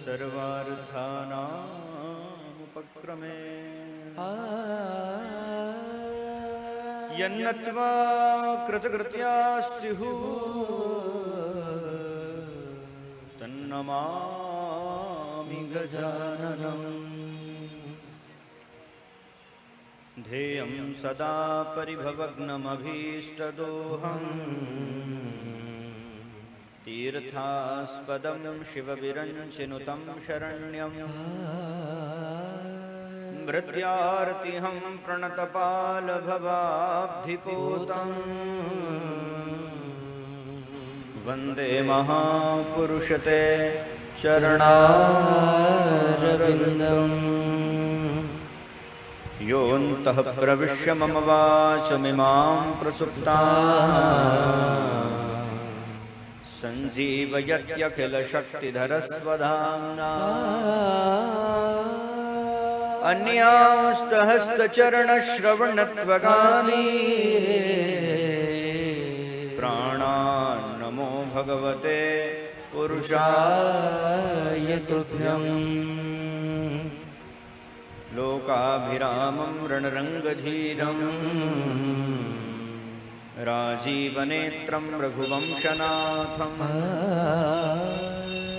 सर्वार्थानामुपक्रमे यन्नत्वा कृतकृत्या स्युः तन्नमामि गजाननम्। ध्येयं सदा परिभवग्नमभीष्टदोहम् तीर्थास्पदं शिवविरञ्चिनुतं शरण्यम्। मृत्यार्तिहं प्रणतपालभवाब्धिपूतं वन्दे महापुरुषते चरणारविन्दम्। योऽन्तः प्रविश्य मम वाचमिमां प्रसुप्ताम् सञ्जीवयत्यखिलशक्तिधरस्वधाम्ना। अन्यांस्तहस्तचरणश्रवणत्वगानि प्राणान्नमो भगवते पुरुषाय तुभ्यम्। लोकाभिरामं रणरङ्गधीरम् राजीवनेत्रं रघुवंशनाथं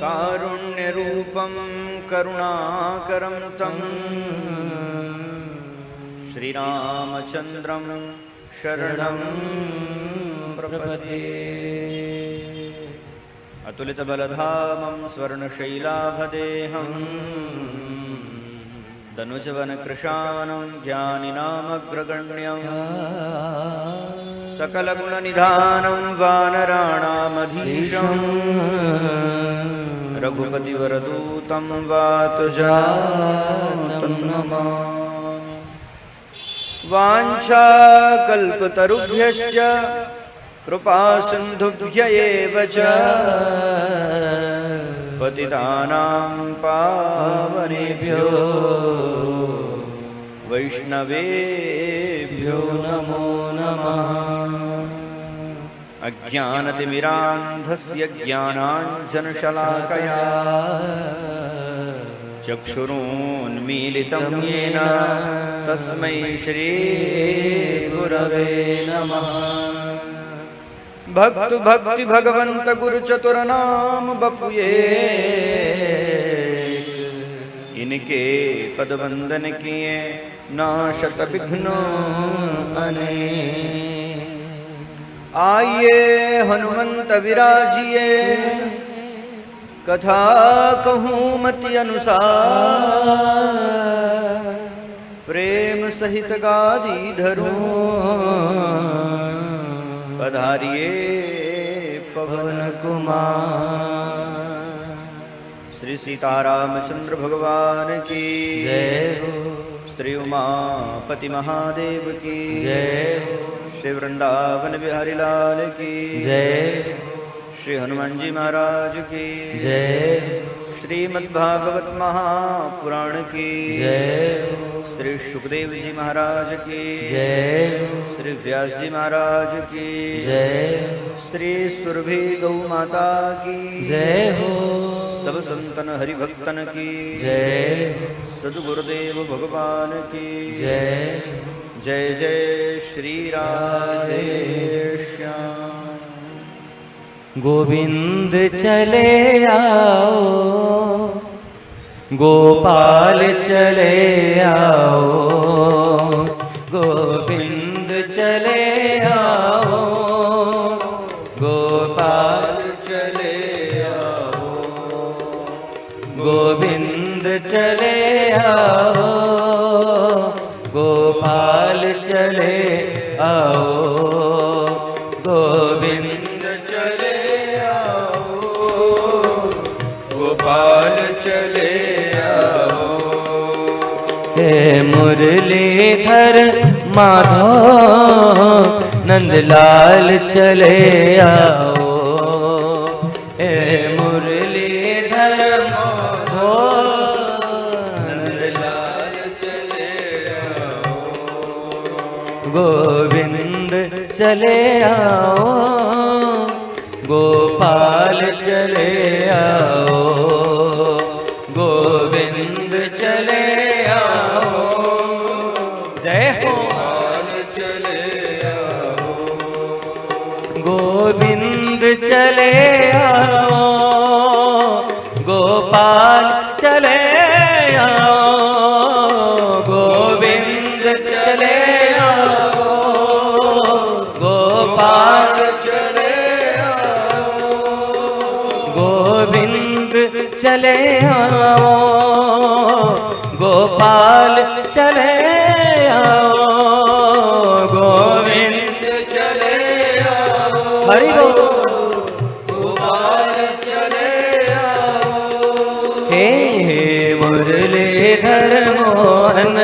कारुण्यरूपं करुणाकरं तं श्रीरामचन्द्रं शरणं प्रपद्ये। अतुलितबलधामं स्वर्णशैलाभदेहं तनुजवनकृशानं ज्ञानिनामग्रगण्यं सकलगुणनिधानं वानराणामधीशं रघुपतिवरदूतं वातजातं नमामि। वाञ्छाकल्पतरुभ्यश्च कृपासिन्धुभ्य एव च पतितानां पावनेभ्यो वैष्णवेभ्यो नमो नमः। अज्ञानतिमिरान्धस्य ज्ञानाञ्जनशलाकया चक्षुरुन्मीलितं येन तस्मै श्रीगुरवे नमः। भक्तु भक्ति भगवंत गुरु चतुरनाम बपुए इनके पद वंदन किए नाशत विघ्नो अने। आइए हनुमंत विराजिए कथा कहूँ मति अनुसार प्रेम सहित गादी धरूं पधारिए पवन कुमार। श्री सीतारामचंद्र भगवान की जय हो। श्री उमापति महादेव की जय हो। श्री वृंदावन बिहारी लाल की जय हो। श्री हनुमान जी महाराज की जय। श्रीमद्भागवत महापुराण की जय। श्री सुखदेव जी महाराज की जय। श्री व्यास जी महाराज की जय। श्री सुरभि गौ माता की जय हो। सब संतन हरिभक्तन की जय। सद्गुरुदेव भगवान की जय। जय जय श्री राधे श्याम। गोविंद चले आओ गोपाल चले आओ। गोविंद चले आओ गोपाल चले आओ। गोविंद चले आओ गोपाल चले आओ। गोविंद चले आओ गोपाल चले आओ। हे मुरलीधर माधव नंदलाल चले आओ। हे मुरलीधर माधव नंदलाल चले आओ। गोविंद चले आओ गोपाल चले आओ। चले आओ, गोपाल चले आओ, गोविंद चले आओ, गोपाल चले आओ, गोविंद चले आओ, गोपाल चले आओ, गोविंद चले आओ, हरि बोल, गोपाल चले आओ। हे मुरलीधर मोहन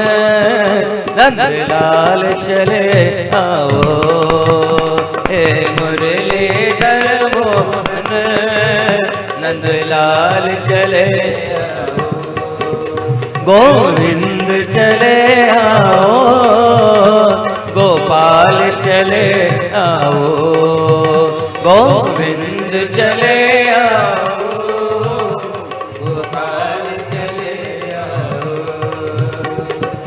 नंदलाल चले आओ, हे मुरलीधर मोहन नंदलाल चले आओ, गोविंद चले आओ, गोपाल चले आओ, गोविंद चले आओ, गोपाल चले आओ,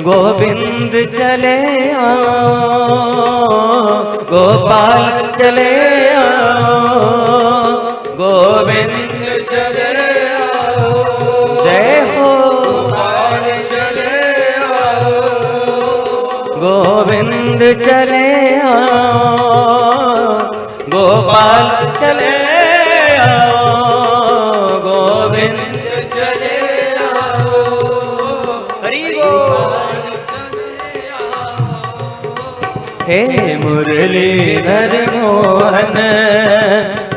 गोविंद चले आओ, गोपाल चले आओ, गोविंद चले आओ, जय हो, गोविंद चले आओ, गोपाल चले आओ, गोविंद चले आओ, हरि बोल। हे मुरलीधर मोहन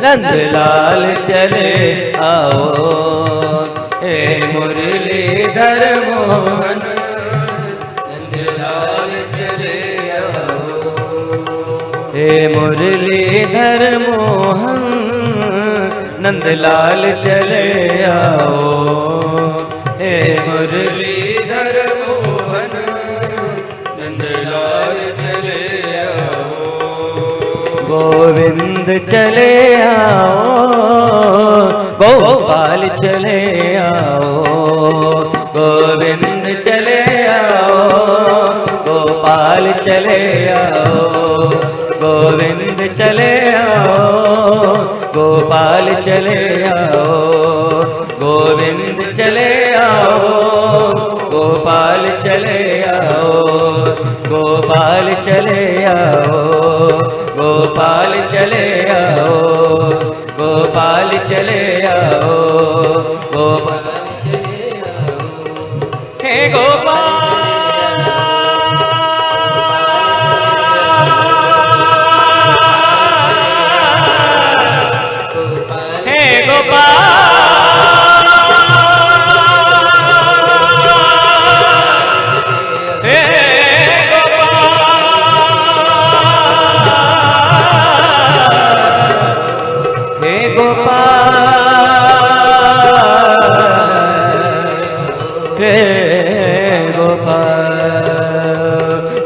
नंदलाल चले आओ, हे मुरलीधर मोहन हे मुरलीधर मोहन नंदलाल चले आओ, हे मुरलीधर मोहन नंदलाल चले आओ, गोविंद चले आओ, गोपाल चले आओ, गोविंद चले आओ, गोपाल चले आओ, गोविंद चले आओ, गोपाल चले आओ, गोविंद चले आओ, गोपाल चले आओ, गोपाल चले आओ, गोपाल चले आओ, गोपाल चले आओ, गोपाल चले आओ, हे गोपाल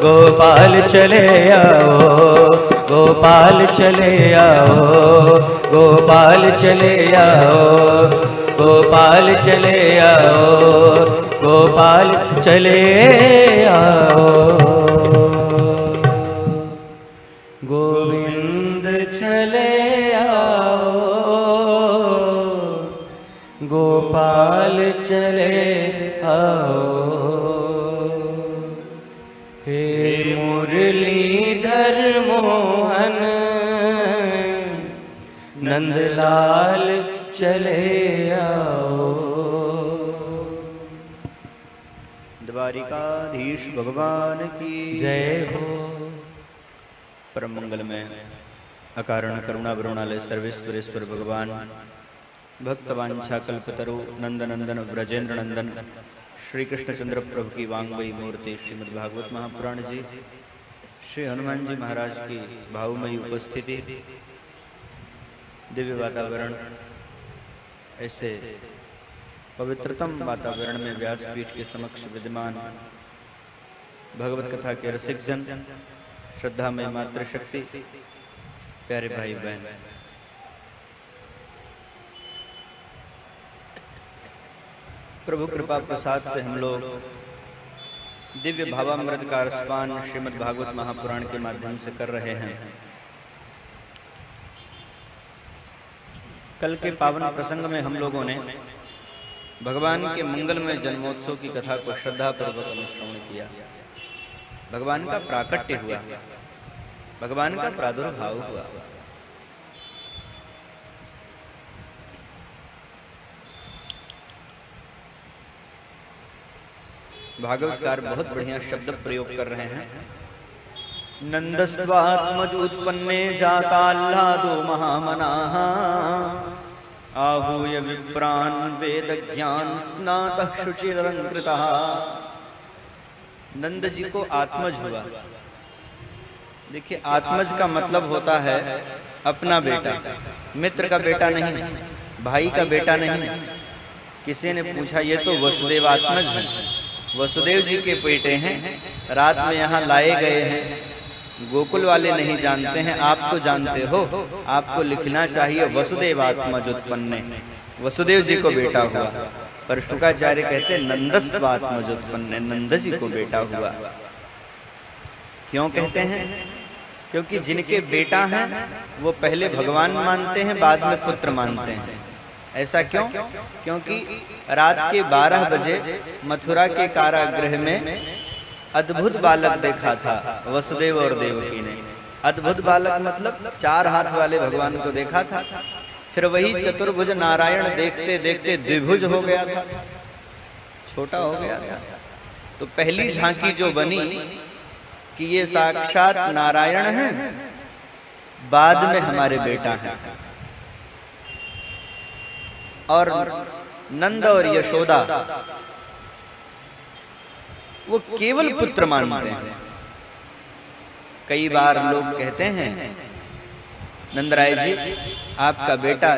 गोपाल चले आओ, गोपाल चले आओ, गोपाल चले आओ, गोपाल चले आओ, गोपाल चले आओ, गोविंद चले आओ, गोपाल चले आओ, हे मुरलीधर मोहन नंदलाल चले आओ। द्वारिकाधीश भगवान की जय हो। परम मंगल में अकारण करुणा वरुणालय सर्वेश्वरेश्वर भगवान भक्तवांछा कल्पतरु नंदनंदन ब्रजेंद्र नंदन श्री कृष्णचंद्र प्रभु की वांगमयी मूर्ति श्रीमद् भागवत महापुराण जी श्री हनुमान जी महाराज की भावमयी उपस्थिति, दिव्य वातावरण, ऐसे पवित्रतम वातावरण में व्यासपीठ के समक्ष विद्यमान भगवत कथा के रसिक जन, श्रद्धा में मातृशक्ति, प्यारे भाई बहन, प्रभु कृपा प्रसाद से हम लोग दिव्य भावामृत का रसपान श्रीमद् भागवत महापुराण के माध्यम से कर रहे हैं। कल के पावन प्रसंग में हम लोगों ने भगवान के मंगलमय जन्मोत्सव की कथा को श्रद्धा पूर्वक अनुश्रवण किया। भगवान का प्राकट्य हुआ, भगवान का प्रादुर्भाव हुआ। भागवतकार बहुत बढ़िया शब्द प्रयोग कर रहे हैं। नंदस्त्वात्मज उत्पन्ने जाताल्लादो महामनाः आहूय विप्रान् वेद ज्ञान स्नातः शुचिरलंकृतः। नंद जी को आत्मज हुआ। देखिए, आत्मज का मतलब होता है अपना बेटा, मित्र का बेटा नहीं, भाई का बेटा नहीं। किसी ने पूछा, ये तो वसुदेव आत्मज है, वसुदेव जी के बेटे हैं, रात में यहाँ लाए गए हैं। गोकुल वाले नहीं जानते हैं, आप तो जानते हो, आपको लिखना चाहिए वसुदेव आत्मज उत्पन्ने, वसुदेव जी को बेटा हुआ। पर शुकाचार्य कहते नंदस्त्व आत्मज उत्पन्ने, नंद जी को बेटा हुआ। क्यों कहते हैं? क्योंकि जिनके बेटा हैं वो पहले भगवान मानते हैं, बाद में पुत्र मानते हैं। ऐसा क्यों? क्योंकि रात के 12 बजे मथुरा के कारागृह में अद्भुत बालक देखा था वसुदेव और देवकी ने। अद्भुत बालक मतलब 4 हाथ वाले भगवान को देखा था। फिर वही चतुर्भुज नारायण देखते देखते द्विभुज हो गया था, छोटा हो गया था। तो पहली झांकी जो बनी कि ये साक्षात नारायण हैं, बाद में हमारे बेटा हैं। और नंद और यशोदा वो केवल पुत्र मानते हैं। कई बार लोग कहते हैं, नंदराय जी आपका बेटा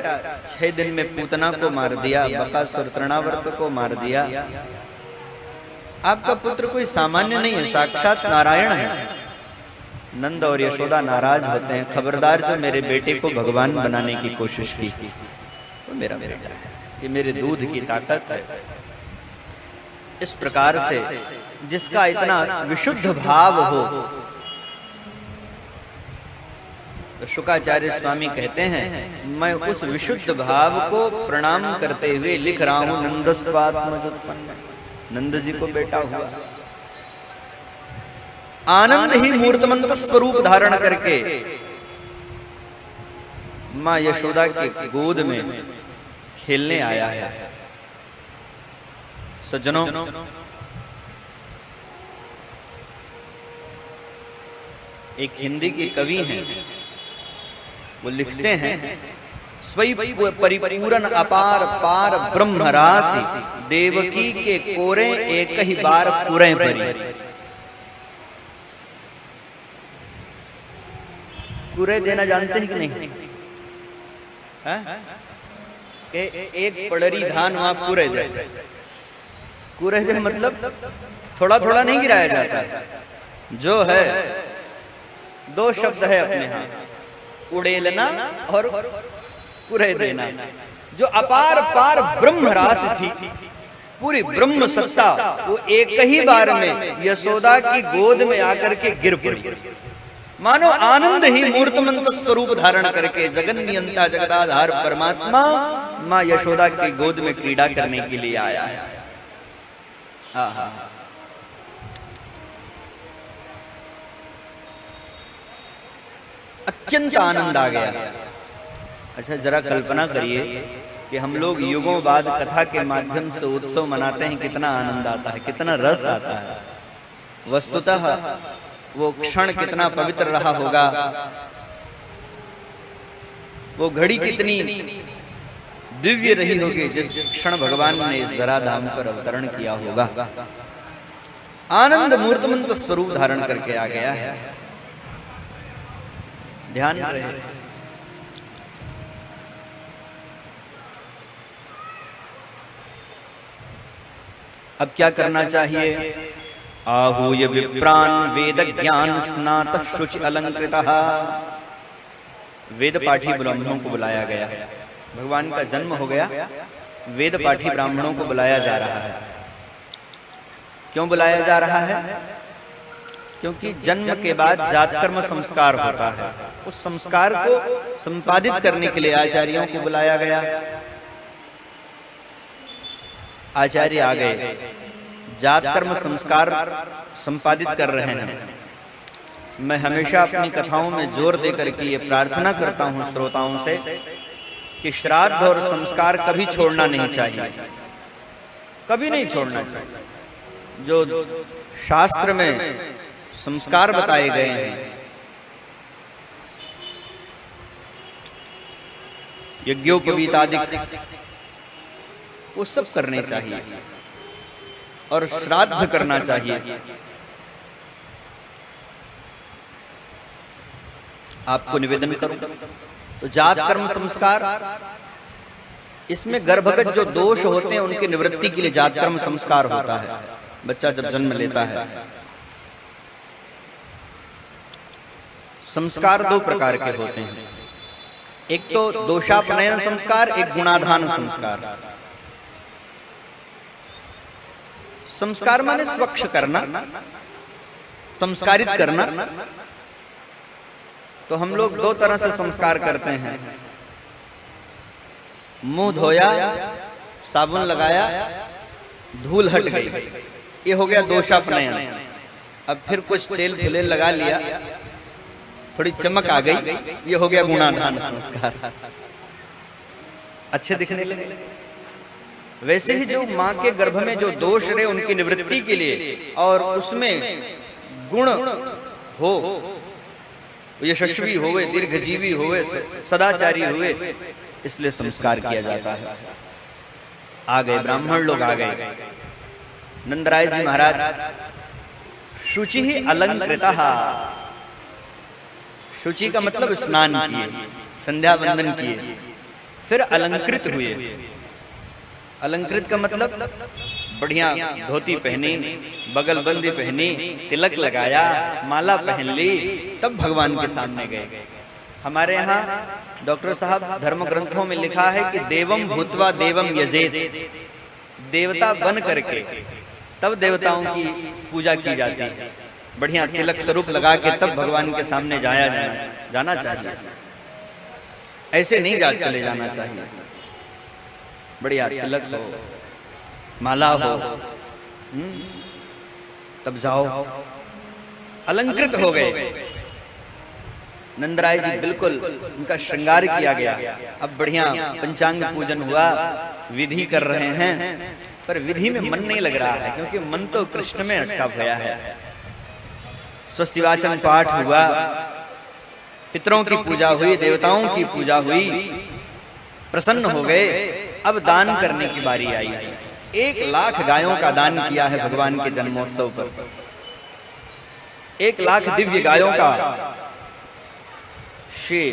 6 दिन में पूतना को मार दिया, बकासुर तृणावर्त को मार दिया, आपका पुत्र कोई सामान्य नहीं है, साक्षात नारायण है। नंद और यशोदा नाराज होते हैं, खबरदार जो मेरे बेटे को भगवान बनाने की कोशिश की, वो मेरा बेटा है, ये मेरे दूध की ताकत है। इस प्रकार से जिसका इतना विशुद्ध भाव हो, तो शुकाचार्य स्वामी कहते हैं मैं उस विशुद्ध भाव को प्रणाम करते हुए लिख रहा हूं नंदस्त्वात्मज उत्पन्न, नंद जी को बेटा हुआ। आनंद ही मूर्तमंत स्वरूप धारण करके मां यशोदा के गोद में खेलने आया है। सज्जनों, एक हिंदी के कवि हैं, वो लिखते हैं स्वयं परिपूर्ण अपार पार ब्रह्म राशि देवकी के कोरे एक ही बार पुरे परी। कुरे देना जानते हैं कि नहीं? एक पड़री धान वहां कुरे दे, कुरे दे मतलब थोड़ा थोड़ा नहीं गिराया जाता है। जो है 2 शब्द है अपने यहाँ, उड़ेलना और कुरे देना। जो अपार पार ब्रह्म राशि थी, पूरी ब्रह्म सत्ता, वो एक ही बार में यशोदा की गोद में आकर के गिर पड़ी। मानो आनंद ही मूर्तमंत स्वरूप धारण करके जगन नियंता जगदाधार परमात्मा मां यशोदा की गोद में क्रीड़ा करने के लिए आया है। अत्यंत आनंद आ गया। अच्छा, जरा कल्पना करिए कि हम लोग युगों बाद कथा के माध्यम से उत्सव मनाते हैं, कितना आनंद आता है, कितना रस आता है। वस्तुतः वो क्षण कितना पवित्र रहा होगा, वो घड़ी कितनी दिव्य रही होगी जिस क्षण भगवान ने इस धराधाम पर अवतरण किया होगा। आनंद मूर्तमंत स्वरूप धारण करके आ गया है। ध्यान रहे। अब क्या करना चाहिए? आहूय विप्रान वेद ज्ञान स्नात शुचि अलंकृतः। वेद पाठी ब्राह्मणों को बुलाया गया। भगवान का जन्म हो गया, वेद पाठी ब्राह्मणों को बुलाया जा रहा है। क्यों बुलाया जा रहा है? क्योंकि जन्म के बाद जातकर्म संस्कार होता है। उस संस्कार को संपादित करने के लिए आचार्यों को बुलाया गया। आचार्य आ गए, जात कर्म संस्कार संपादित कर रहे हैं। मैं हमेशा अपनी कथाओं में जोर देकर के ये प्रार्थना करता हूं श्रोताओं से कि श्राद्ध और संस्कार कभी छोड़ना नहीं चाहिए, कभी नहीं छोड़ना चाहिए। जो शास्त्र में संस्कार बताए गए हैं, यज्ञोपवीतादिक, वो सब करने चाहिए और श्राद्ध करना चाहिए। आपको निवेदन करूं तो जात कर्म संस्कार, इसमें गर्भगत जो दोष होते हैं उनकी निवृत्ति के लिए जात कर्म संस्कार होता है। बच्चा जब जन्म लेता है, संस्कार दो प्रकार के होते हैं, एक तो दोषापनयन संस्कार, एक गुणाधान संस्कार। संस्कार माने स्वच्छ करना, संस्कारित करना। तो हम लोग दो तरह से संस्कार करते हैं, मुंह धोया, साबुन लगाया, धूल हट गई, ये हो गया दोषापनयन। अब फिर कुछ तेल फुलेल लगा लिया, थोड़ी चमक आ गई, ये हो गया गुणाधान संस्कार, अच्छे दिखने लगे। वैसे ही जो मां के गर्भ में जो दोष रहे उनकी निवृत्ति के लिए और उसमें गुण हो, यशस्वी होवे, दीर्घजीवी होवे, सदाचारी हुए, इसलिए संस्कार किया जाता है। आ गए ब्राह्मण लोग, आ गए। नंदराय जी महाराज शुचि ही अलंकृतः, शुचि का मतलब स्नान किए, संध्या वंदन किए, फिर अलंकृत हुए। अलंकृत का मतलब बढ़िया धोती पहनी, बगलबंदी पहनी, तिलक लगाया, माला पहन ली, तब भगवान के सामने गए। हमारे यहाँ डॉक्टर साहब धर्म ग्रंथों में लिखा है कि देवम भूत्वा देवम यजेत, देवता बन करके तब देवताओं की पूजा की जाती है। बढ़िया तिलक स्वरूप लगा के तब भगवान के सामने जाना चाहिए, ऐसे नहीं चले जाना चाहिए। बढ़िया तिलक हो, माला हो, तब जाओ। अलंकृत हो गए नंदराय जी, बिल्कुल उनका श्रृंगार किया गया। अब बढ़िया पंचांग पूजन हुआ, विधि कर रहे हैं, पर विधि में मन नहीं लग रहा है, क्योंकि मन तो कृष्ण में अटका हुआ है। स्वस्तिवाचन पाठ हुआ, पितरों की पूजा हुई, देवताओं की पूजा हुई, प्रसन्न हो गए। अब दान करने की बारी आई है। 1,00,000 गायों का दान किया है भगवान के जन्मोत्सव पर। 1,00,000 दिव्य गायों का श्री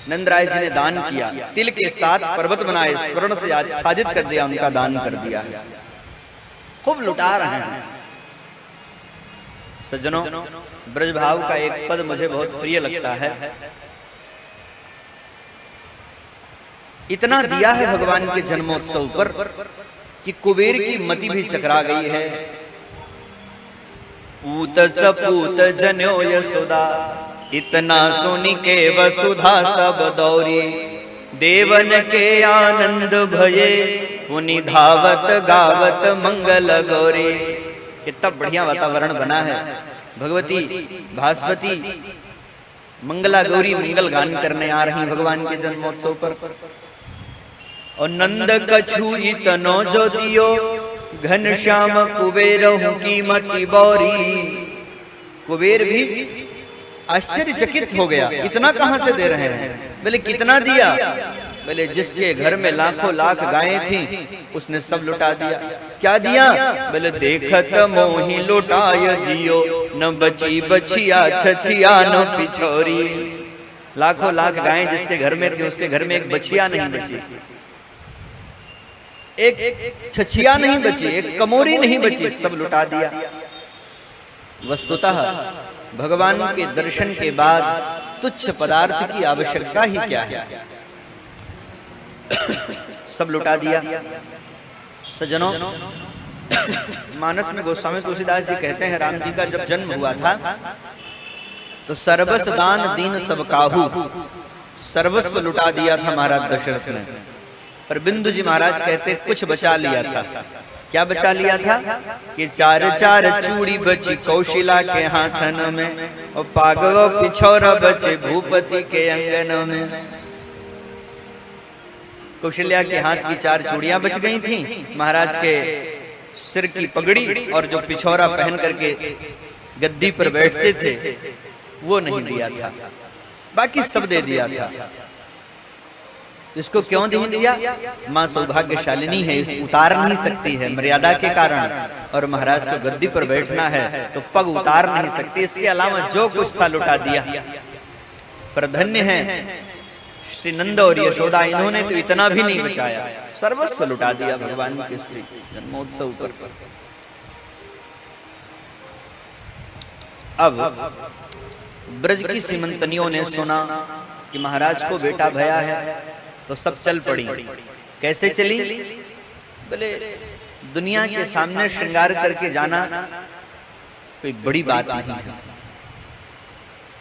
नंदराय जी ने दान किया। तिल के साथ पर्वत बनाए, स्वर्ण से आच्छादित कर दिया, उनका दान कर दिया है। खूब लुटा रहे हैं। सज्जनों, ब्रजभाव का एक पद मुझे बहुत प्रिय लगता है। इतना दिया है भगवान के जन्मोत्सव पर कि कुबेर की मति भी चकरा गई है। पूत सपूत जन्यो यशोदा, इतना सुनी के वसुधा सब दौरी। देवन के आनंद भये, पुनि धावत गावत मंगल गौरी। कितना बढ़िया वातावरण बना है। भगवती भास्वती मंगला गौरी मंगल गान करने आ रही भगवान के जन्मोत्सव पर। और नंद कछु इतनो जो दियो, घनश्याम कुबेर की मति बौरी। कुबेर भी आश्चर्यचकित हो गया, इतना कहां से दे रहे हैं? बोले कितना दिया? बोले जिसके घर में लाखों लाख गायें थी उसने सब लुटा दिया। क्या दिया? बोले देखत मोहि लुटाय दियो, न बची बचिया छछिया न पिछोरी। लाखों लाख गायें जिसके घर में थी उसके घर में एक बछिया नहीं बची, एक छछिया नहीं बची, एक कमोरी नहीं बची, सब लुटा दिया। वस्तुतः भगवान के दर्शन के बाद तुच्छ पदार्थ की आवश्यकता ही क्या है? सब लुटा दिया। सज्जनों, मानस में गोस्वामी तुलसीदास जी कहते हैं, राम जी का जब जन्म हुआ था तो सर्वस्व दान दीन सब काहू, सर्वस्व लुटा दिया था महाराज दशरथ ने। पर बिंदु जी महाराज कहते कुछ बचा लिया था। क्या बचा लिया था कि चार चार चूड़ी बची कौशिला के हाथन में, और पागव पिछौरा बचे भूपति के अंगन में। कौशल्या के हाथ की 4 चूड़ियां बच गई थीं, महाराज के सिर की पगड़ी और जो पिछौरा पहन करके गद्दी पर बैठते थे वो नहीं दिया था, बाकी सब दे दिया था। इसको क्यों नहीं दिया? मां सौभाग्यशालिनी है, इस उतार नहीं सकती है मर्यादा के कारण, और महाराज को गद्दी पर बैठना है तो पग उतार नहीं सकती। इसके अलावा जो कुछ था लुटा दिया। पर धन्य है श्री नंद और यशोदा, इन्होंने तो इतना भी नहीं बचाया, सर्वस्व लुटा दिया भगवान के श्री जन्मोत्सव पर। अब ब्रज की सीमंतनियों ने सुना कि महाराज को बेटा भया है, तो सब चल पड़ी। कैसे चली? बोले दुनिया के सामने श्रृंगार करके जाना कोई बड़ी बात नहीं है,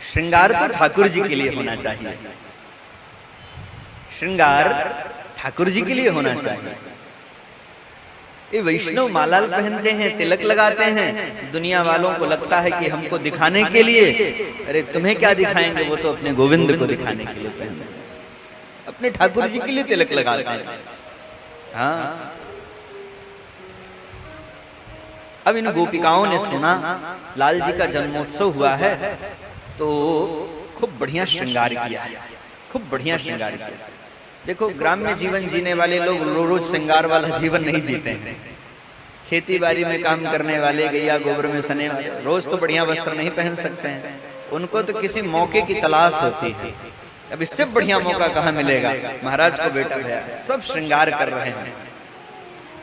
श्रृंगार तो ठाकुर जी के लिए होना चाहिए, श्रृंगार ठाकुर जी के लिए होना चाहिए। ये वैष्णव माला पहनते हैं, तिलक लगाते हैं, दुनिया वालों को लगता है कि हमको दिखाने के लिए। अरे तुम्हें क्या दिखाएंगे, वो तो अपने गोविंद को दिखाने के लिए पहनते हैं, अपने ठाकुर जी के लिए तिलक लगाते हैं। हाँ, अब इन गोपिकाओं ने सुना लाल जी का जन्मोत्सव हुआ है, तो खूब बढ़िया श्रृंगार किया, खूब बढ़िया श्रृंगार किया। देखो ग्राम्य जीवन जीने वाले लोग रोज श्रृंगार वाला जीवन नहीं जीते हैं। खेती बाड़ी में काम करने वाले, गैया गोबर में सने वाले रोज तो बढ़िया वस्त्र नहीं पहन सकते हैं, उनको तो किसी मौके की तलाश होती है। अब इससे बढ़िया मौका कहाँ मिलेगा? महाराज को बेटा भया, सब श्रृंगार कर रहे हैं।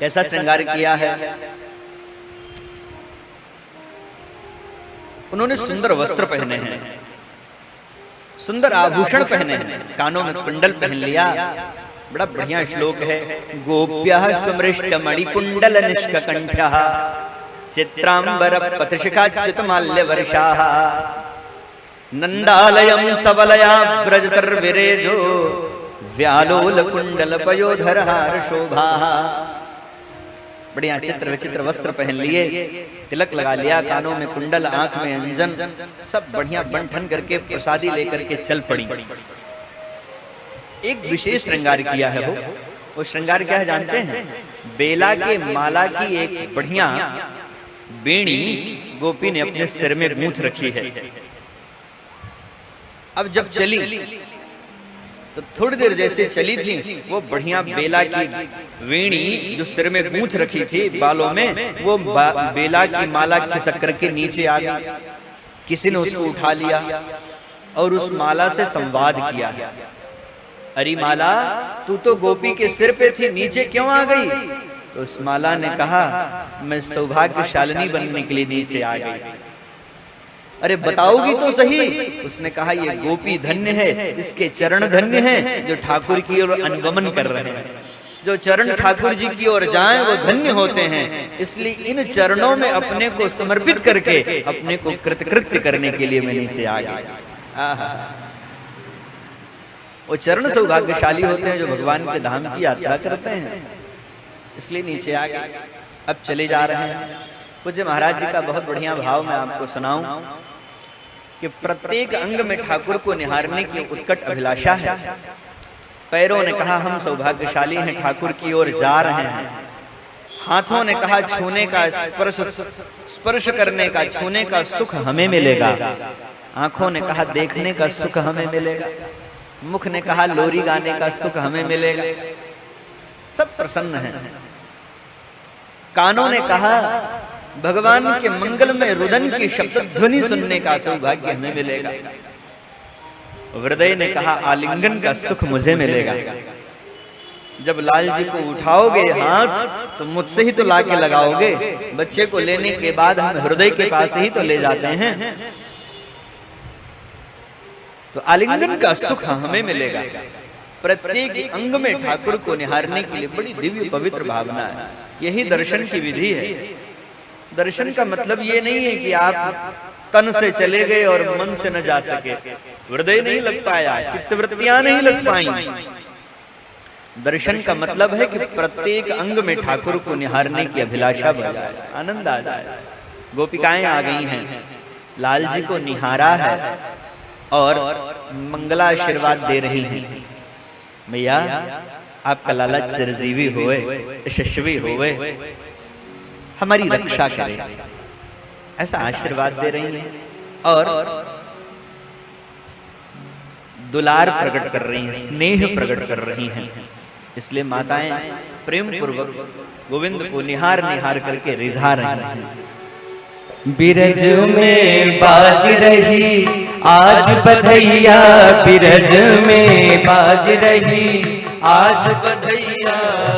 कैसा श्रृंगार किया है? उन्होंने सुंदर वस्त्र पहने हैं, सुंदर आभूषण पहने हैं, कानों में कुंडल पहन लिया। बड़ा बढ़िया श्लोक है, गोप्यः स्वमृष्ट मणिकुंडल निष्ककंठः चित्रांबर पथशिखाच्युत माल्य वर्षाः नंदालयं सबलया ब्रजतर्विरेजो व्यालोल कुंडल पयोधरहार शोभाः। बढ़िया चित्र विचित्र वस्त्र पहन लिए, तिलक लगा लिया, कानों में कुंडल, आंख में अंजन, सब बढ़िया बंठन करके प्रसादी लेकर के चल पड़ी। एक विशेष श्रृंगार किया है वो श्रृंगार क्या है जानते हैं? बेला के माला की एक बढ़िया बेणी गोपी ने अपने सिर में गूंथ रखी है। अब जब चली तो थोड़ी देर जैसे चली थी, वो बढ़िया बेला की वेणी जो सिर में गूंथ रखी थी बालों में, वो बेला की माला खिसक करके नीचे आ गई। किसी ने उसको उठा लिया और उस माला से संवाद किया, अरे माला तू तो गोपी के सिर पे थी, नीचे क्यों आ गई? तो उस माला ने कहा मैं सौभाग्यशालिनी बनने के लिए नीचे आ गई। अरे बताओगी तो सही। उसने कहा ये गोपी धन्य है, इसके चरण धन्य हैं जो ठाकुर की ओर अनुगमन कर रहे हैं। जो चरण ठाकुर जी की ओर जाएं वो धन्य होते हैं, इसलिए इन चरणों में अपने को समर्पित करके अपने को कृतकृत्य करने के लिए मैं नीचे आ गया। वो चरण सौभाग्यशाली होते हैं जो भगवान के धाम की यात्रा करते हैं, इसलिए नीचे आ गए। अब चले जा रहे हैं। पूज्य महाराज जी का बहुत बढ़िया भाव मैं आपको सुनाऊं कि प्रत्येक अंग में ठाकुर को निहारने की उत्कट अभिलाषा है। पैरों ने कहा हम सौभाग्यशाली हैं, ठाकुर की ओर जा रहे हैं। हाथों ने कहा छूने का, स्पर्श करने का, छूने का सुख हमें मिलेगा। आंखों ने कहा देखने का सुख हमें मिलेगा। मुख ने कहा लोरी गाने का सुख हमें मिलेगा। सब प्रसन्न हैं। कानों ने कहा भगवान के मंगल में रुदन की शब्द ध्वनि सुनने का सौभाग्य हमें मिलेगा। हृदय ने कहा आलिंगन का सुख मुझे मिलेगा। जब लाल जी को उठाओगे हाथ तो मुझसे ही तो लाके लगाओगे। बच्चे को लेने के बाद हम हृदय के पास ही तो ले जाते हैं, तो आलिंगन का सुख हमें मिलेगा। प्रत्येक अंग में ठाकुर को निहारने के लिए बड़ी दिव्य पवित्र भावना है। यही दर्शन की विधि है। दर्शन का मतलब ये नहीं है कि आप तन से चले गए और मन से न जा सके, हृदय नहीं लग पाया, चित्तवृत्तियां नहीं लग पाई। दर्शन का मतलब है कि प्रत्येक अंग में ठाकुर को निहारने की अभिलाषा बढ़ जाए, आनंद आ जाए। गोपिकाएं आ गई हैं, लाल जी को निहारा है और मंगलाशीर्वाद दे रही हैं। भैया आपका लाला चिरजीवी होए, यशस्वी होए, हमारी रक्षा करे, ऐसा आशीर्वाद दे रही हैं और दुलार प्रकट कर रही हैं, स्नेह प्रकट कर रही हैं। इसलिए माताएं प्रेम पूर्वक गोविंद को निहार निहार करके रिझा रही हैं। बिरज में बाज रही आज बधैया, बिरज में बाज रही आज बधैया,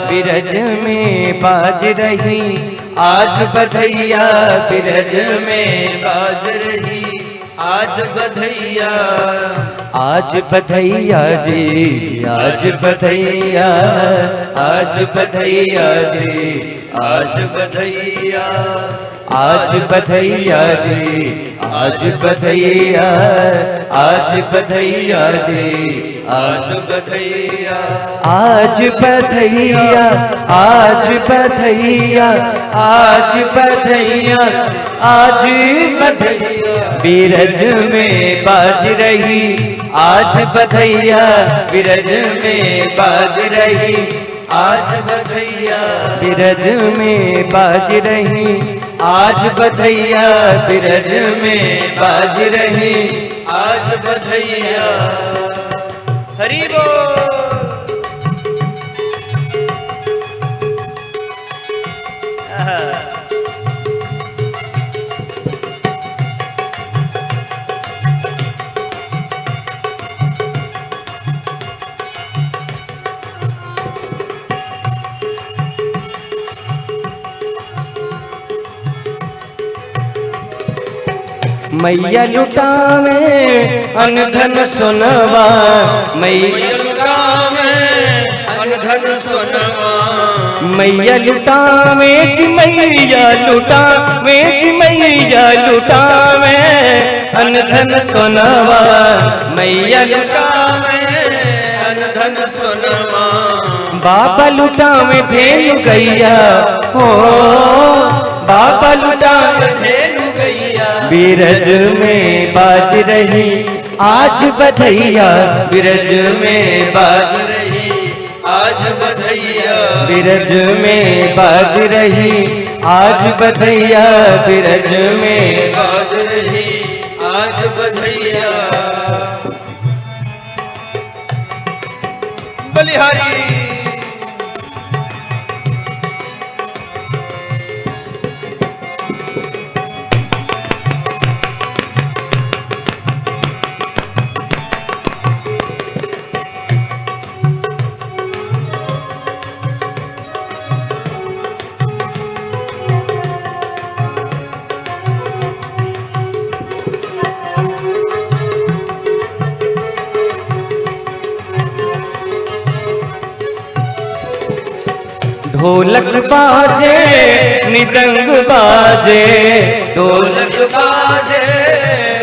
बिरज में बाज रही आज बधैया, बिरज में बाज रही आज बधैया। आज बधैया जी, आज बधैया, आज बधैया जी, आज बधैया, आज बधैया जी, आज बधैया, आज बधैया जी, आज बधैया, आज बधैया, आज बधैया, आज बधैया, आज बधैया, बिरज में बाज रही आज बधैया, बिरज में बाज रही आज बधैया, बिरज में बाज रही आज बधैया, बिरज में बाज रही आज बधैया। हरि बोल। मैया लुटावे अनधन सोनवा, मैया लुटावे अनधन सोनवा, मैया लुटावे जी, मैया लुटावे जी, मैया लुटावे अनधन सोनवा, मैया लुटावे अनधन सोनवा। बाबा लुटावे धेनु गैया हो, बाबा लुटावे धेनु गैया, बिरज में बाज रही आज बधैया, बिरज में बाज रही आज बधैया, बिरज में बाज रही आज बधैया, बिरज में बाज रही आज बधैया। बलिहारी ढोलक बाजे निदंग बाजे, ढोलक बाजे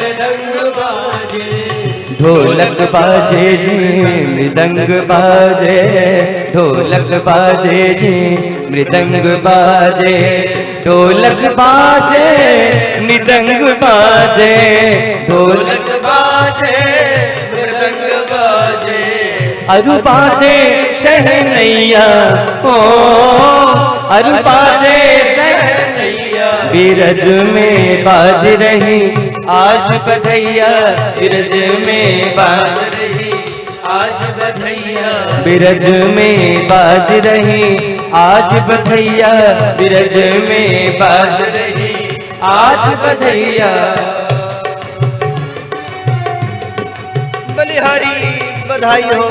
मृदंग बाजे, ढोलक बाजे जी मृदंग बाजे, ढोलक बाजे जी मृदंग बाजे, ढोलक बाजे निदंग बाजे, ढोलक बाजे मृदंग बाजे, अरु बाजे शहनैया ओ, अरु बाजे शहनैया, बिरज में बाज रही आज बधैया, बिरज में बाज रही आज बधैया, बिरज में बाज रही आज बधैया, बिरज में बाज रही आज बधैया। बलिहारी बधाई हो।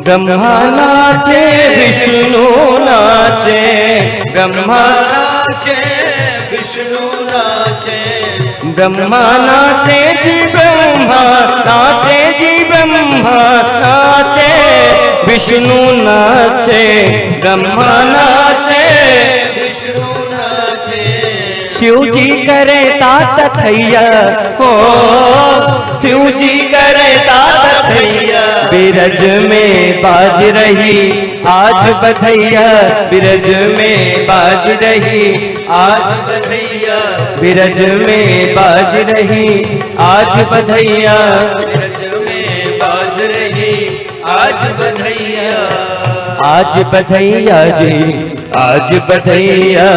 ब्रह्मा नाचे विष्णु नाचे, ब्रह्मा नाचे विष्णु नाचे, ब्रह्मा नाचे जी ब्रह्मा नाचे जी ब्रह्मा नाचे, विष्णु नाचे ब्रह्मा नाचे, विष्णु नाचे, शिव जी करे तात थैया हो, शिव जी करे तात थैया, बिरज में बाज रही आज बधैया, बिरज में बाज रही आज बधैया, बिरज में बाज रही आज बधैया, बिरज में बाज रही आज बधैया, आज बधैया जी, आज बधैया,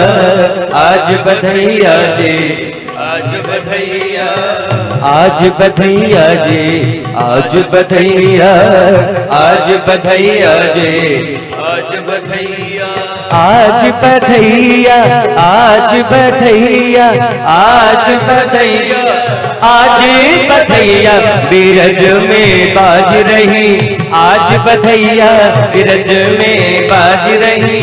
आज बधैया जी, आज बधैया, आज बधैया जी, आज बधैया, आज बधैया जी, आज बधैया, आज बधैया, आज बधैया, आज बधैया, आज बधैया, बिरज में बाज रही आज बधैया, बिरज में बाज रही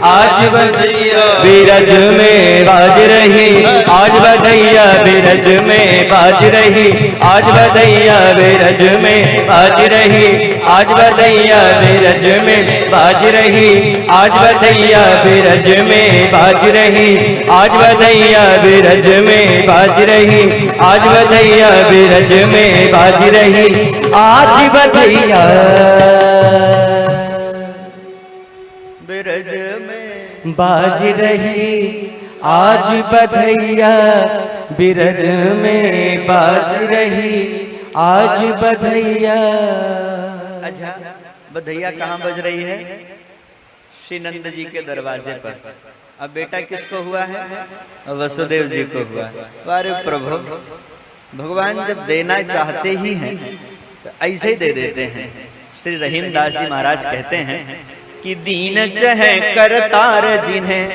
आज बधैया, बिरज में बाज रही आज बधैया, बिरज में बाज रही आज बधैया, बिरज में बाज रही आज बधैया, बिरज में बाज रही आज बधैया, बिरज में बाज रही आज बधैया, बिरज में बाज रही आज बधैया, बिरज में बाज रही आज बधैया, बिरज में बाज रही आज बधैया, बिरज में बाज रही आज बधैया। अच्छा, बधैया कहाँ बज रही है? श्री नंद जी के दरवाजे पर। अब बेटा किसको हुआ है? वसुदेव जी को हुआ है। अरे प्रभु, भगवान जब देना चाहते ही हैं तो ऐसे ही दे देते हैं। श्री रहीमदास जी महाराज कहते हैं कि दीन चहे करतार जिन्हें,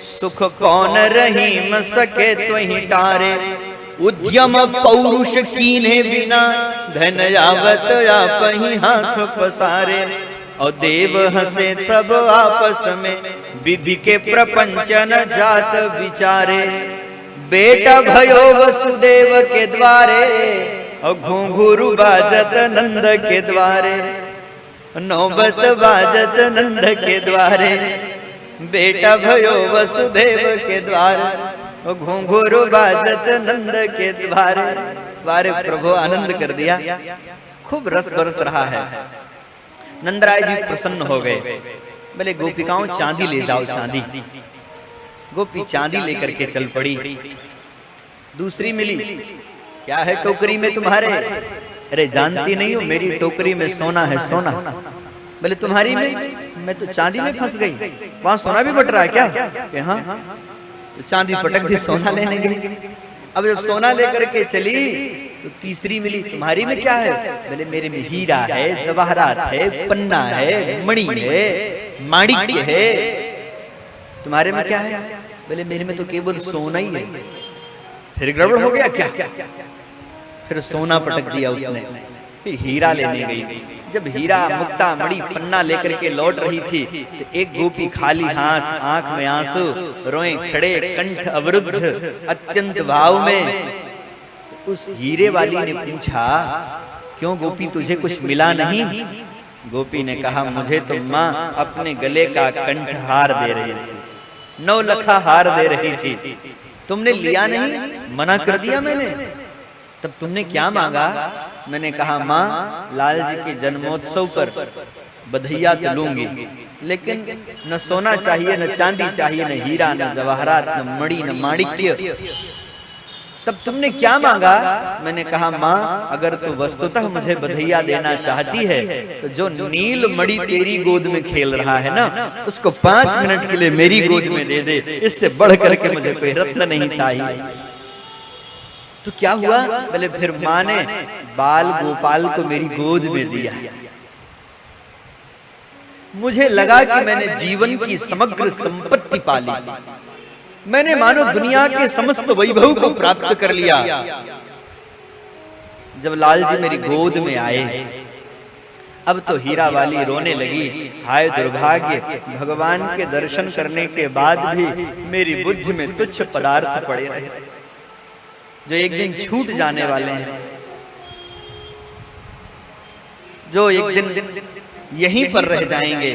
सुख कौन रहीम सके त्वहि टारे। उद्यम पौरुष कीन्हे बिना, धन आवत आपहि हाथ पसारे। और देव हंसे सब आपस में, विधि के प्रपंचन जात विचारे। बेटा भयो वसुदेव के द्वारे, और घुंघरू बाजत नंद के द्वारे। नौबत बाजत नंद के द्वारे, बेटा भयो वसुदेव के द्वारे। और घुंघरू बाजत नंद के द्वारे। द्वारे प्रभु आनंद कर दिया, खूब रस बरस रहा है। नंदराय जी प्रसन्न हो गए, बोले गोपिकाओं चांदी ले जाओ, चांदी। गोपी चांदी लेकर के चल पड़ी। दूसरी मिली, क्या है टोकरी में तुम्हारे? अरे जानती नहीं हो, मेरी टोकरी में सोना है, सोना। बोले तुम्हारी में? मैं तो चांदी में फंस गई, वहां सोना भी बट रहा है क्या? कि हाँ। तो चांदी पटक दी, सोना लेने गई। अब जब सोना लेकर के चली तो तीसरी मिली, तुम्हारी में क्या है? बोले मेरे में हीरा है, जवाहरात है, पन्ना है, मणि है, माणिक्य है। तुम्हारे में क्या है? बोले मेरे में तो केवल सोना ही है। फिर गड़बड़ हो गया क्या? फिर सोना पटक दिया उसने। फिर हीरा लेने गई। जब हीरा, मुक्ता, मणि, पन्ना लेकर के लौट रही थी तो एक गोपी खाली हाथ, आंख में आंसू, रोए खड़े, कंठ अवरुद्ध, अत्यंत भाव में। तो उस हीरे वाली ने पूछा, क्यों गोपी तुझे कुछ मिला नहीं? गोपी ने कहा, मुझे तो माँ अपने गले का कंठहार दे रही थी, 9 लखा हार दे रही थी। तुमने लिया नहीं, मना कर दिया मैंने। तब तुमने क्या मांगा? मैंने कहा माँ, लाल जी के जन्मोत्सव पर बधैया तो लूंगी, लेकिन न सोना चाहिए, न चांदी चाहिए, न हीरा, न जवाहरात, न मणि, न माणिक्य। तब तुमने क्या मांगा? मैंने कहा माँ, अगर तू वस्तुतः मुझे बधैया देना चाहती है तो जो नील मणि तेरी गोद में खेल रहा है ना, उसको 5 मिनट के लिए मेरी गोद में दे दे। इससे बढ़ करके मुझे कोई रत्न नहीं चाहिए। तो क्या हुआ? बोले फिर माँ ने बाल गोपाल को मेरी गोद में दिया। मुझे लगा कि मैंने जीवन की समग्र संपत्ति पाली, मैंने मानो दुनिया के समस्त वैभव को प्राप्त कर लिया। जब लाल जी मेरी गोद में आए अब तो हीरा वाली रोने लगी, हाय दुर्भाग्य, भगवान के दर्शन करने के बाद भी मेरी बुद्धि में तुच्छ पदार्थ पड़े रहे जो एक दिन छूट जाने वाले हैं, जो एक दिन यहीं पर रह जाएंगे।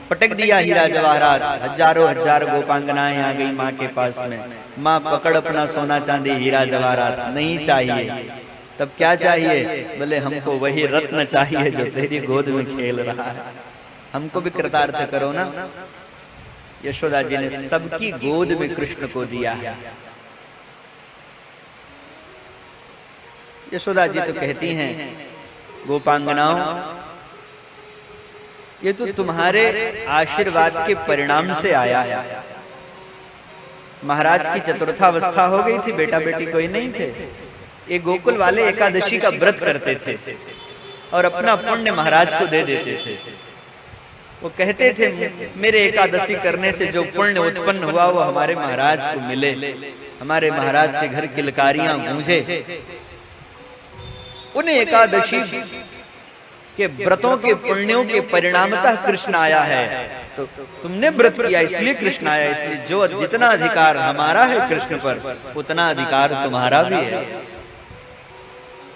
पटक दिया हीरा जवाहरात, हजारों हजार गोपांगनाएं आ गई माँ के पास में। माँ पकड़ अपना सोना चांदी हीरा जवाहरात, नहीं चाहिए। तब क्या चाहिए? बोले हमको वही रत्न चाहिए जो तेरी गोद में खेल रहा है, हमको भी कृतार्थ करो ना। यशोदा जी ने सबकी गोद में कृष्ण को दिया है। यशोदा जी तो कहती हैं, गोपांगनाओं, ये तो तुम्हारे आशीर्वाद के परिणाम से आया है। महाराज की चतुर्थावस्था हो गई थी, बेटा बेटी कोई नहीं थे। ये गोकुल वाले एकादशी का व्रत करते थे और अपना पुण्य महाराज को दे देते थे। वो कहते थे, मेरे एकादशी करने से जो पुण्य उत्पन्न हुआ वो हमारे महाराज को मिले, हमारे महाराज के घर किलकारियां गूंजे। उन एकादशी के व्रतों के पुण्यों के परिणामतः कृष्ण आया है। तो तुमने व्रत किया इसलिए कृष्ण आया, इसलिए जो जितना अधिकार हमारा है कृष्ण पर, उतना अधिकार तुम्हारा भी है।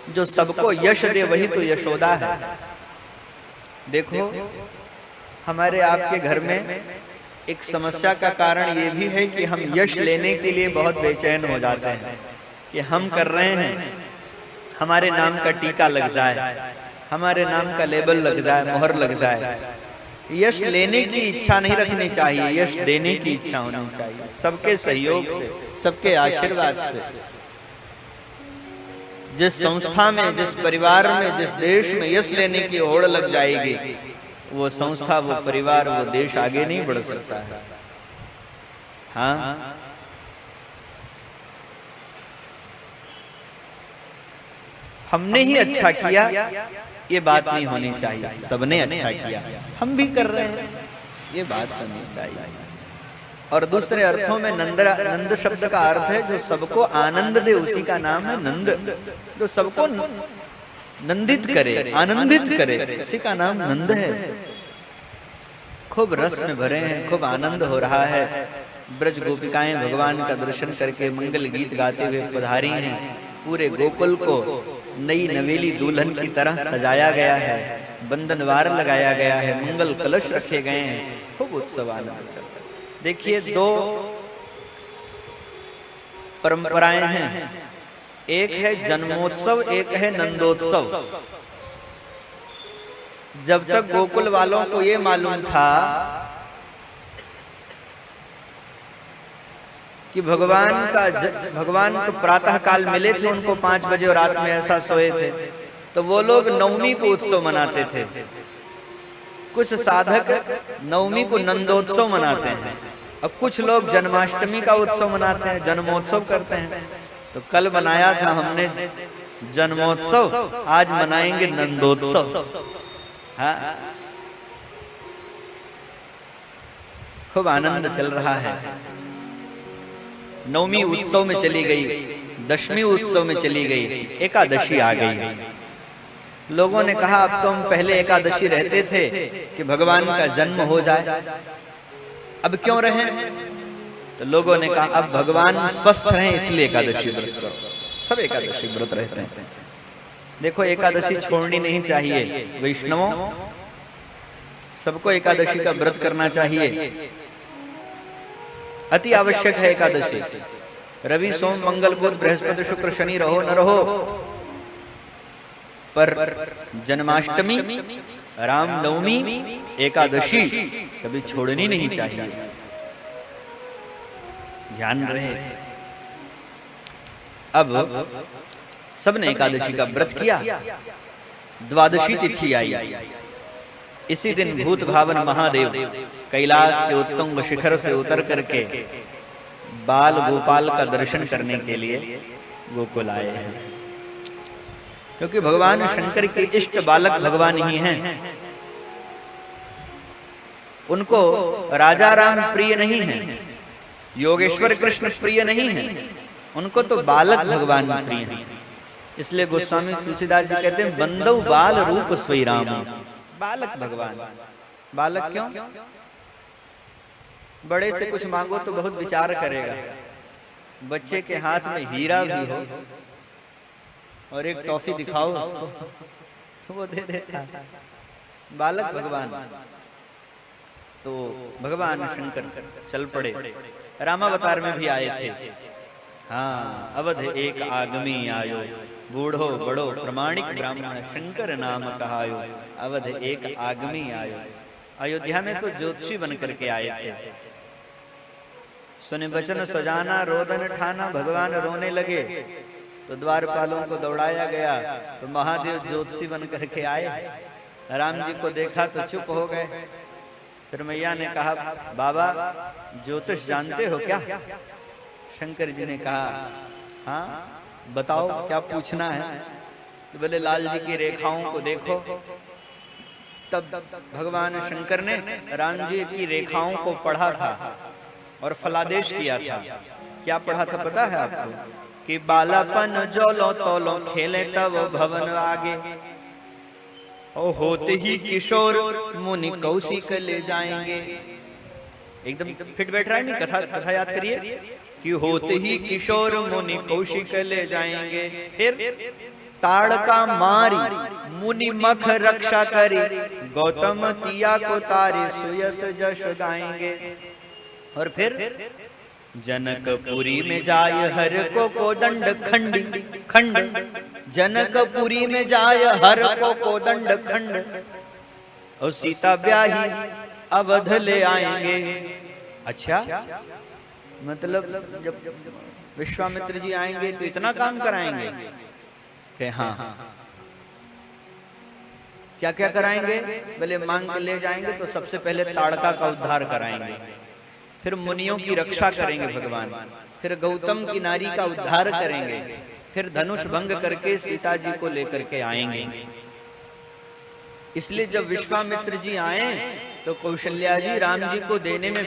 जो सबको यश दे वही तो यशोदा है। देखो, हमारे आपके घर में एक समस्या का कारण ये भी है कि हम यश लेने के लिए बहुत बेचैन हो जाते हैं कि हम कर रहे हैं, हमारे नाम का टीका लग जाए, हमारे नाम का लेबल लग जाए, मोहर लग जाए। यश लेने की इच्छा नहीं रखनी चाहिए, यश देने की इच्छा होनी चाहिए। सबके सहयोग से, सबके आशीर्वाद से। जिस संस्था में, जिस परिवार में, जिस देश में यश लेने की होड़ लग जाएगी, वो संस्था, वो परिवार, वो देश आगे नहीं बढ़ सकता है। हाँ, हमने ही अच्छा किया ये बात नहीं होनी चाहिए, सबने अच्छा किया, हम भी कर रहे हैं, ये बात होनी चाहिए। और दूसरे अर्थों में नंद शब्द का अर्थ है जो सबको आनंद दे, उसी का नाम है नंद। जो सबको नंदित करे, आनंदित करे, उसी का नाम नंद है। खूब रस में भरे हैं, खूब आनंद हो रहा है। ब्रज गोपिकाएं भगवान का दर्शन करके मंगल गीत गाते हुए पधारी हैं। पूरे गोकुल को नई नवेली दुल्हन की तरह सजाया गया है, बंधनवार लगाया गया है, मंगल कलश रखे गए हैं, खूब उत्सव आनंद चल रहा है। देखिए, दो परंपराएं हैं, एक है जन्मोत्सव, एक है नंदोत्सव। जब तक गोकुल वालों को ये मालूम था कि भगवान तो प्रातः काल मिले थे उनको 5 बजे और रात में ऐसा सोए थे, तो वो लोग नवमी को उत्सव मनाते थे। कुछ साधक नवमी को नंदोत्सव मनाते हैं और कुछ लोग जन्माष्टमी का उत्सव मनाते हैं, जन्मोत्सव करते हैं। तो कल मनाया था हमने जन्मोत्सव, आज मनाएंगे नंदोत्सव। हाँ, खूब आनंद चल रहा है। नवमी उत्सव में चली गई, दशमी उत्सव में चली गई, एकादशी आ गई। लोगों ने कहा अब तो हम पहले एकादशी रहते थे कि भगवान का जन्म हो जाए, अब क्यों रहे? तो लोगों ने कहा अब भगवान स्वस्थ रहें इसलिए एकादशी व्रत करो। सब एकादशी व्रत रहते हैं। देखो, एकादशी छोड़नी नहीं चाहिए। वैष्णवों, सबको एकादशी का व्रत करना चाहिए, अति आवश्यक है एकादशी। रवि सोम मंगल बुध बृहस्पति शुक्र शनि रहो न रहो, पर जन्माष्टमी, रामनवमी, एकादशी कभी छोड़नी नहीं चाहिए। ध्यान रहे। अब सबने एकादशी का व्रत किया। द्वादशी तिथि आई। इसी दिन भूत भावन महादेव कैलाश के उत्तुंग शिखर से उतर करके बाल गोपाल का दर्शन करने के लिए गोकुल आए हैं। क्योंकि भगवान शंकर के इष्ट बालक भगवान ही हैं। उनको राजा राम प्रिय नहीं है, योगेश्वर कृष्ण प्रिय नहीं है, उनको तो बालक भगवान प्रिय हैं। इसलिए गोस्वामी तुलसीदास जी कहते हैं बंदौ बाल रूप स्वई राम। बालक भगवान, बालक क्यों? बड़े से कुछ मांगो तो बहुत विचार करेगा, बच्चे के हाथ में हीरा भी हो और एक टॉफी दिखाओ उसको तो वो दे देता है। बालक भगवान। तो भगवान शंकर चल पड़े, रामावतार में भी आए थे। हाँ, अवध एक आगमी आयो, बूढ़ो बड़ो प्रमाणिक ब्राह्मण शंकर नाम कहायो। अवध एक आगमी आयो, अयोध्या में तो ज्योतिषी बन करके आए थे। सुने बचन सजाना रोदन ठाना, भगवान रोने लगे तो द्वारपालों को दौड़ाया गया, तो महादेव ज्योतिषी बन करके आए। राम जी को देखा तो चुप हो गए। फिर मैया ने कहा बाबा ज्योतिष जानते हो क्या? शंकर जी ने कहा हाँ बताओ क्या पूछना है? तो बोले लाल जी की रेखाओं को देखो। तब भगवान शंकर ने राम जी की रेखाओं को पढ़ा था और फलादेश किया था। क्या पढ़ा था पता है आपको? कि बालापन जोलो तोलो खेले तब भवन आगे, और होते ही किशोर मुनि कौशिक ले जाएंगे। एकदम फिट बैठ रहा है नहीं? कथा याद करिए कि होते ही किशोर मुनि कौशिक ले जाएंगे। फिर ताड़का मारी मुनि मख रक्षा करी, गौतम तिया को तारे सुयस जश गाएंगे। और फिर जनकपुरी में जाय हर को दंड खंड खंड, जनकपुरी में जाय हर को दंड खंड, और सीता ब्याही अवध ले आएंगे। अच्छा, मतलब जब विश्वामित्र जी आएंगे तो इतना काम कराएंगे? कि हाँ। क्या क्या कराएंगे? बोले मांग के ले जाएंगे तो सबसे पहले ताड़का का उद्धार कराएंगे, फिर मुनियों की रक्षा करेंगे भगवान, फिर गौतम की नारी का उद्धार करेंगे, फिर धनुष भंग करके सीता जी को लेकर के आएंगे। इसलिए जब विश्वामित्र जी आए तो कौशल्या जी राम जी को देने में